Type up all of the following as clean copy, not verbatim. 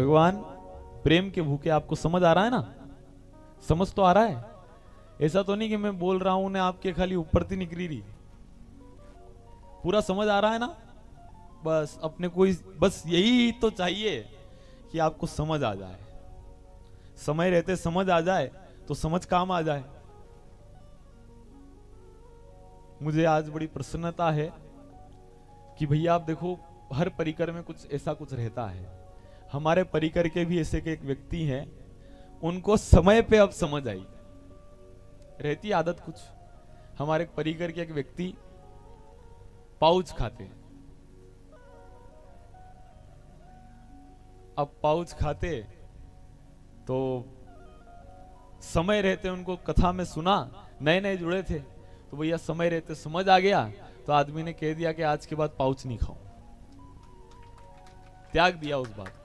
भगवान प्रेम के भूखे, आपको समझ आ रहा है ना? समझ तो आ रहा है? ऐसा तो नहीं कि मैं बोल रहा हूं ने आपके खाली ऊपर थी निकली रही, पूरा समझ आ रहा है ना? बस अपने कोई बस यही तो चाहिए कि आपको समझ आ जाए, समय रहते समझ आ जाए तो समझ काम आ जाए। मुझे आज बड़ी प्रसन्नता है कि भैया आप देखो हर परिकर में कुछ ऐसा कुछ रहता है। हमारे परिकर के भी ऐसे के एक व्यक्ति हैं, उनको समय पे अब समझ आई, रहती आदत कुछ। हमारे परिकर के एक व्यक्ति पाउच खाते हैं, अब पाउच खाते तो समय रहते उनको कथा में सुना, नए नए जुड़े थे तो भैया समय रहते समझ आ गया, तो आदमी ने कह दिया कि आज के बाद पाउच नहीं खाऊं, त्याग दिया उस बात को।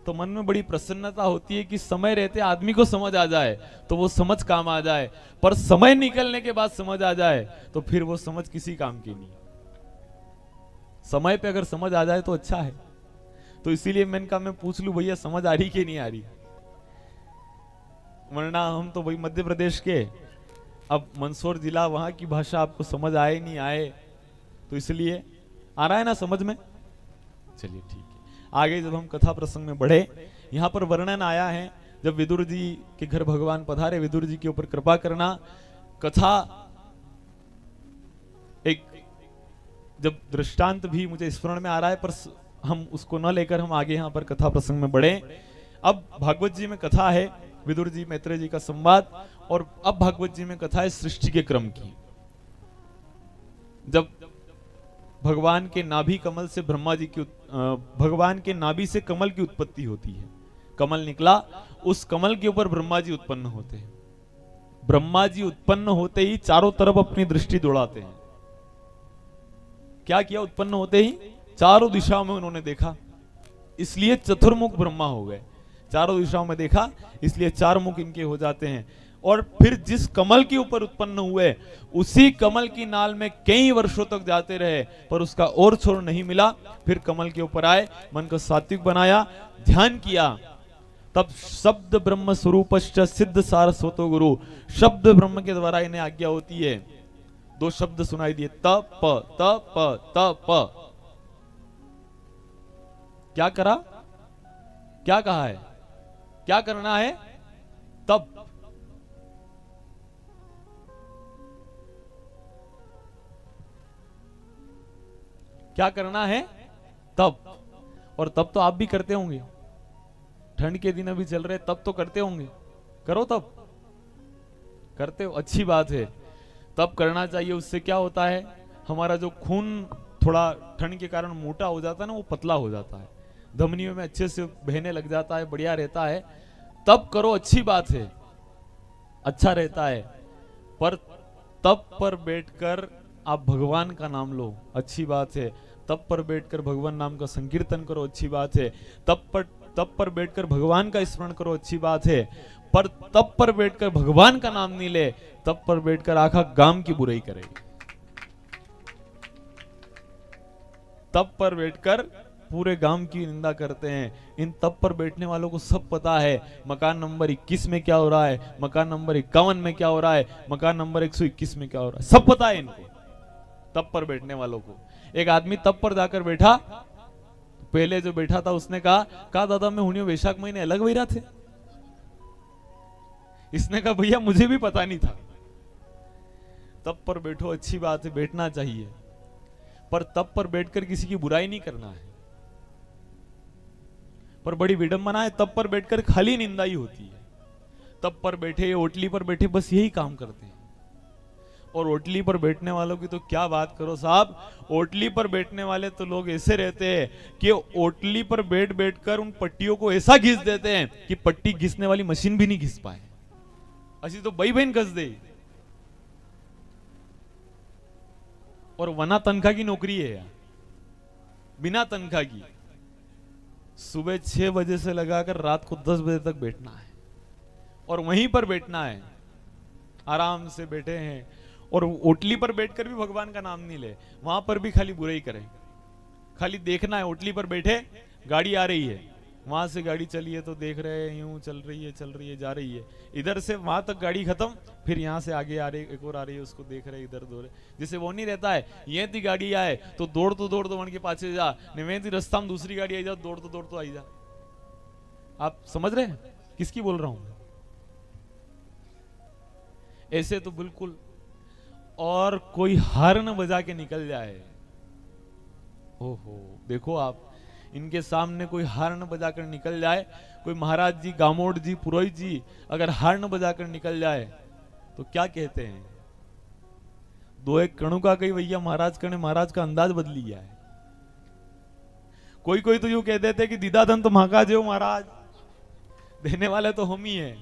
तो मन में बड़ी प्रसन्नता होती है कि समय रहते आदमी को समझ आ जाए तो वो समझ काम आ जाए, पर समय निकलने के बाद समझ आ जाए तो फिर वो समझ किसी काम की नहीं। समय पे अगर समझ आ जाए तो अच्छा है। तो इसीलिए मैंने कहा मैं पूछ लूं भैया समझ आ रही कि नहीं आ रही, वरना हम तो भाई मध्य प्रदेश के, अब मंदसौर जिला, वहां की भाषा आपको समझ आए नहीं आए, तो इसलिए आ रहा है ना समझ में? चलिए ठीक है। आगे जब हम कथा प्रसंग में बढ़े, यहां पर वर्णन आया है जब विदुर जी के घर भगवान पधारे, विदुर जी के ऊपर कृपा करना। कथा एक जब दृष्टांत भी मुझे स्मरण में आ रहा है, पर हम उसको न लेकर हम आगे यहां पर कथा प्रसंग में बढ़े। अब भागवत जी में कथा है विदुर जी मैत्रेय जी का संवाद, और अब भागवत जी में कथा है सृष्टि के क्रम की। जब भगवान के नाभि कमल से ब्रह्मा जी की भगवान के नाभि से कमल की उत्पत्ति होती है, कमल निकला, उस कमल के ऊपर ब्रह्मा जी उत्पन्न होते हैं। ब्रह्मा जी उत्पन्न होते ही चारों तरफ अपनी दृष्टि दौड़ाते हैं। क्या किया? उत्पन्न होते ही चारों दिशाओं में उन्होंने देखा, इसलिए चतुर्मुख ब्रह्मा हो गए। चारों दिशाओं में देखा इसलिए चार मुख इनके हो जाते हैं। और फिर जिस कमल के ऊपर उत्पन्न हुए उसी कमल की नाल में कई वर्षों तक जाते रहे, पर उसका और छोर नहीं मिला। फिर कमल के ऊपर आए, मन को सात्विक बनाया, ध्यान किया, तब शब्द ब्रह्म स्वरूपश्च सिद्ध सारस्वतो गुरु, शब्द ब्रह्म के द्वारा इन्हें आज्ञा होती है। दो शब्द सुनाई दिए, तप तप तप। क्या करा? क्या कहा है? क्या करना है? तप। क्या करना है? तप। और तप तो आप भी करते होंगे, ठंड के दिन अभी चल रहे, तप तो करते होंगे। करो तप, करते हो, अच्छी बात है, तप करना चाहिए। उससे क्या होता है, हमारा जो खून थोड़ा ठंड के कारण मोटा हो जाता है ना, वो पतला हो जाता है, धमनियों में अच्छे से बहने लग जाता है, बढ़िया रहता है। तप करो, अच्छी बात है, अच्छा रहता है। पर तप पर बैठकर आप भगवान का नाम लो, अच्छी बात है। तप पर बैठकर भगवान नाम का संकीर्तन करो, अच्छी बात है। तप पर बैठकर भगवान का स्मरण करो, अच्छी बात है। पर तप पर बैठकर भगवान का नाम नहीं ले, तप पर बैठकर आखा गांव की बुराई करे। तप पर बैठकर पूरे गांव की निंदा करते हैं। इन तप पर बैठने वालों को सब पता है, मकान नंबर 21 में क्या हो रहा है, मकान नंबर 51 में क्या हो रहा है, मकान नंबर 121 में क्या हो रहा है, सब पता है इनको, तप पर बैठने वालों को। एक आदमी तप पर जाकर बैठा, पहले जो बैठा था उसने कहा दादा मैं हुनियो वैशाख महीने अलग वही थे। इसने कहा भैया मुझे भी पता नहीं था। तप पर बैठो, अच्छी बात है, बैठना चाहिए, पर तप पर बैठकर किसी की बुराई नहीं करना है। पर बड़ी विडंबना है, तप पर बैठकर खाली निंदा ही होती है। तप पर बैठे, ओटली पर बैठे, बस यही काम करते हैं। और ओटली पर बैठने वालों की तो क्या बात करो साहब, ओटली पर बैठने वाले तो लोग ऐसे रहते हैं कि ओटली पर बैठ बैठकर उन पट्टियों को ऐसा घिस देते हैं कि पट्टी घिसने वाली मशीन भी नहीं घिस पाए, असी तो बई बहन घस दे। और वना तनख्वाह की नौकरी है यार, बिना तनख्वाह की, सुबह 6 बजे से लगाकर रात को 10 बजे तक बैठना है और वहीं पर बैठना है, आराम से बैठे हैं। और ओटली पर बैठकर भी भगवान का नाम नहीं ले, वहां पर भी खाली बुराई करें, खाली देखना है। ओटली पर बैठे, गाड़ी आ रही है, वहां से गाड़ी चली है तो देख रहे हैं यूं चल रही है जा रही है, इधर से वहां तक गाड़ी खत्म, फिर यहाँ से आगे आ रही एक और आ रही है, उसको देख रहे इधर दौड़े, जिसे वो नहीं रहता है ये थी गाड़ी आए तो दौड़ तो वन के पाछे जा, निवेद रास्ता में दूसरी गाड़ी आई जा, दौड़ तो आई जा। आप समझ रहे हैं किसकी बोल रहा हूं? ऐसे तो बिल्कुल, और कोई हार्न बजा के निकल जाए, ओहो देखो आप, इनके सामने कोई हार्न बजाकर निकल जाए, कोई महाराज जी, गामोड़ जी, पुरोहित जी अगर हार्न बजाकर निकल जाए तो क्या कहते हैं? दो एक कणु का कही भैया महाराज करने, महाराज का अंदाज बदल लिया है। कोई तो यूं कह देते कि दीदा धन तो महाका जो महाराज, देने वाले तो हम ही हैं,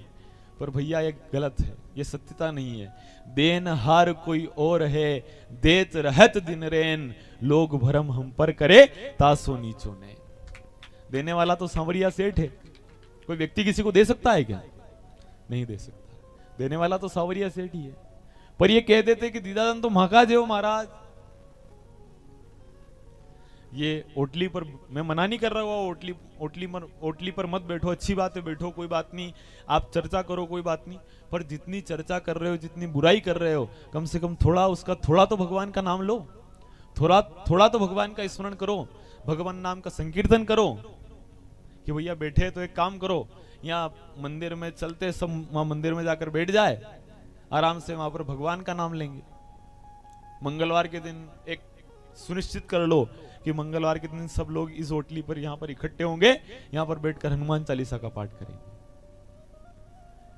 पर भैया ये गलत है, ये सत्यता नहीं है। देन हार कोई और है, देत रहत दिन रेन, लोग भरम हम पर करे तासो नीचो ने। देने वाला तो सांवरिया सेठ है, कोई व्यक्ति किसी को दे सकता है क्या? नहीं दे सकता, देने वाला तो सांवरिया सेठ ही है। पर ये कह देते कि दीदादन तो महाका जो महाराज, ये ओटली पर मैं मना नहीं कर रहा हूँ, ओटली पर मत बैठो, अच्छी बात है बैठो, कोई बात नहीं, आप चर्चा करो कोई बात नहीं, पर जितनी चर्चा कर रहे हो, जितनी बुराई कर रहे हो, कम से कम थोड़ा तो भगवान का नाम लो, थोड़ा तो भगवान का स्मरण करो, भगवान नाम का संकीर्तन करो। कि भैया बैठे तो एक काम करो, यहाँ मंदिर में चलते सब वहां मंदिर में जाकर बैठ जाए, आराम से वहां पर भगवान का नाम लेंगे। मंगलवार के दिन एक सुनिश्चित कर लो कि मंगलवार के दिन सब लोग इस होटली पर यहाँ पर इकट्ठे होंगे, यहाँ पर बैठकर हनुमान चालीसा का पाठ करेंगे।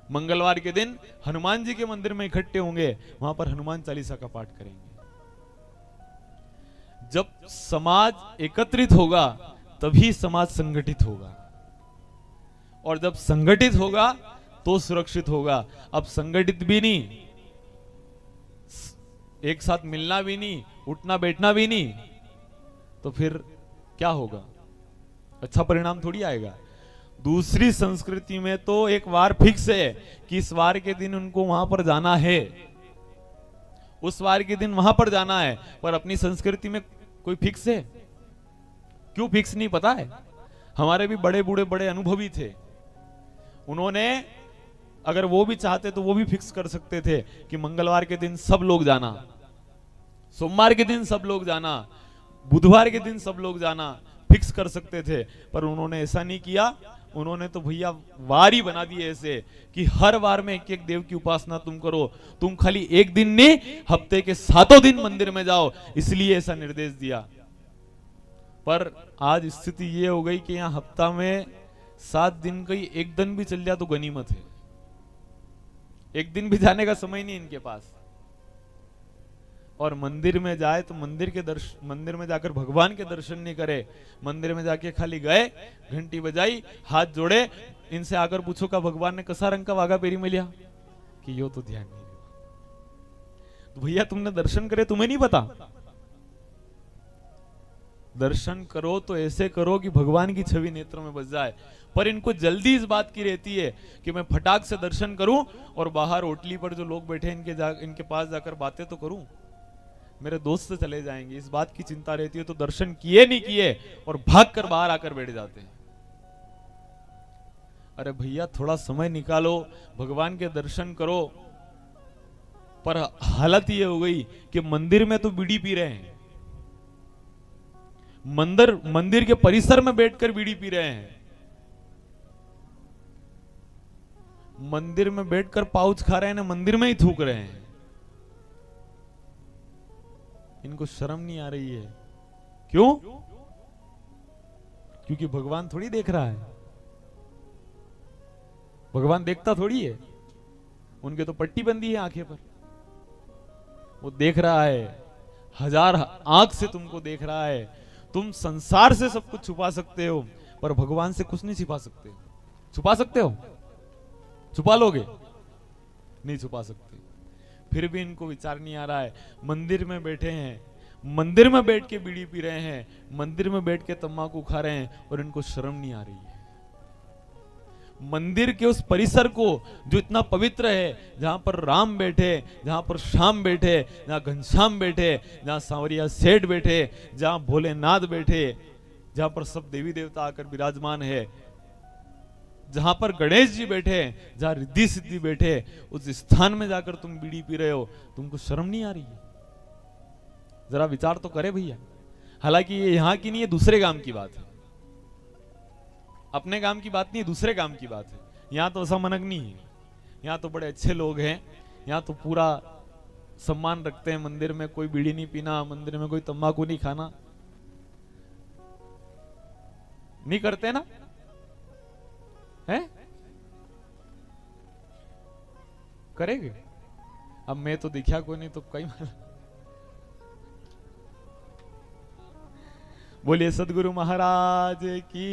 मंगलवार के दिन हनुमान जी के मंदिर में इकट्ठे होंगे, वहां पर हनुमान चालीसा का पाठ करेंगे। जब समाज एकत्रित होगा तभी समाज संगठित होगा, और जब संगठित होगा तो सुरक्षित होगा। अब संगठित भी नहीं, एक साथ मिलना भी नहीं, उठना बैठना भी नहीं, तो फिर क्या होगा? अच्छा परिणाम थोड़ी आएगा। दूसरी संस्कृति में तो एक वार फिक्स है कि इस वार के दिन उनको वहां पर जाना है, उस वार के दिन वहां पर जाना है, पर अपनी संस्कृति में कोई फिक्स है? क्यों फिक्स नहीं पता है? हमारे भी बड़े बूढ़े बड़े अनुभवी थे, उन्होंने अगर वो भी चाहते तो वो भी फिक्स कर सकते थे कि मंगलवार के दिन सब लोग जाना, सोमवार के दिन सब लोग जाना, बुधवार के दिन सब लोग जाना, फिक्स कर सकते थे, पर उन्होंने ऐसा नहीं किया। उन्होंने तो भैया वार ही बना दी ऐसे कि हर वार में एक एक देव की उपासना तुम करो, तुम खाली एक दिन नहीं हफ्ते के 7 दिन मंदिर में जाओ, इसलिए ऐसा निर्देश दिया। पर आज स्थिति ये हो गई कि यहाँ हफ्ता में 7 दिन का ही एक दिन भी चल जाए तो गनीमत है, एक दिन भी जाने का समय नहीं इनके पास। और मंदिर में जाए तो मंदिर में जाकर भगवान के दर्शन नहीं करे, मंदिर में जाके खाली गए, घंटी बजाई, हाथ जोड़े, इनसे आकर पूछो का भगवान ने कसा रंग का वागा पेरी में लिया, कि यो तो ध्यान नहीं दिया। तो भैया तुमने दर्शन करे, तुम्हें नहीं पता? दर्शन करो तो ऐसे करो कि भगवान की छवि नेत्रों में बस जाए। पर इनको जल्दी इस बात की रहती है कि मैं फटाक से दर्शन करूं और बाहर होटली पर जो लोग बैठे इनके पास जाकर बातें तो करूं, मेरे दोस्त चले जाएंगे, इस बात की चिंता रहती है। तो दर्शन किए नहीं किए और भागकर बाहर आकर बैठ जाते हैं। अरे भैया थोड़ा समय निकालो, भगवान के दर्शन करो। पर हालत ये हो गई कि मंदिर में तो बीड़ी पी रहे हैं, मंदिर के परिसर में बैठकर बीड़ी पी रहे हैं, मंदिर में बैठकर पाउच खा रहे हैं, मंदिर में ही थूक रहे हैं। इनको शर्म नहीं आ रही है। क्यों? क्योंकि भगवान थोड़ी देख रहा है, भगवान देखता थोड़ी है, उनके तो पट्टी बंदी है आंखें पर, वो देख रहा है, 1000 आंख से तुमको देख रहा है। तुम संसार से सब कुछ छुपा सकते हो, पर भगवान से कुछ नहीं छुपा सकते। छुपा सकते हो? छुपा लोगे? नहीं छुपा सकते। फिर भी इनको विचार नहीं आ रहा है। मंदिर में बैठे हैं, मंदिर में बैठ के बीड़ी पी रहे हैं, मंदिर में बैठ के तंबाकू खा रहे हैं, और इनको शर्म नहीं आ रही है। मंदिर के उस परिसर को जो इतना पवित्र है, जहां पर राम बैठे, जहां पर श्याम बैठे, जहां घनश्याम बैठे, जहां सांवरिया सेठ बैठे, जहां भोलेनाथ बैठे, जहां पर सब देवी देवता आकर विराजमान है, जहां पर गणेश जी बैठे हैं, जहां रिद्धि सिद्धि बैठे हैं, उस स्थान में जाकर तुम बीड़ी पी रहे हो, तुमको शर्म नहीं आ रही है? जरा विचार तो करे भैया। हालांकि ये यहां की नहीं है, दूसरे गांव की बात है, अपने गांव की बात नहीं है, दूसरे गांव की बात है। यहां तो ऐसा मनक नहीं है, यहाँ तो बड़े अच्छे लोग हैं, यहाँ तो पूरा सम्मान रखते हैं। मंदिर में कोई बीड़ी नहीं पीना, मंदिर में कोई तंबाकू नहीं खाना, नहीं करते ना, है? करेंगे? अब मैं तो दिखा कोई नहीं, तो कई बोलिए सदगुरु महाराज की।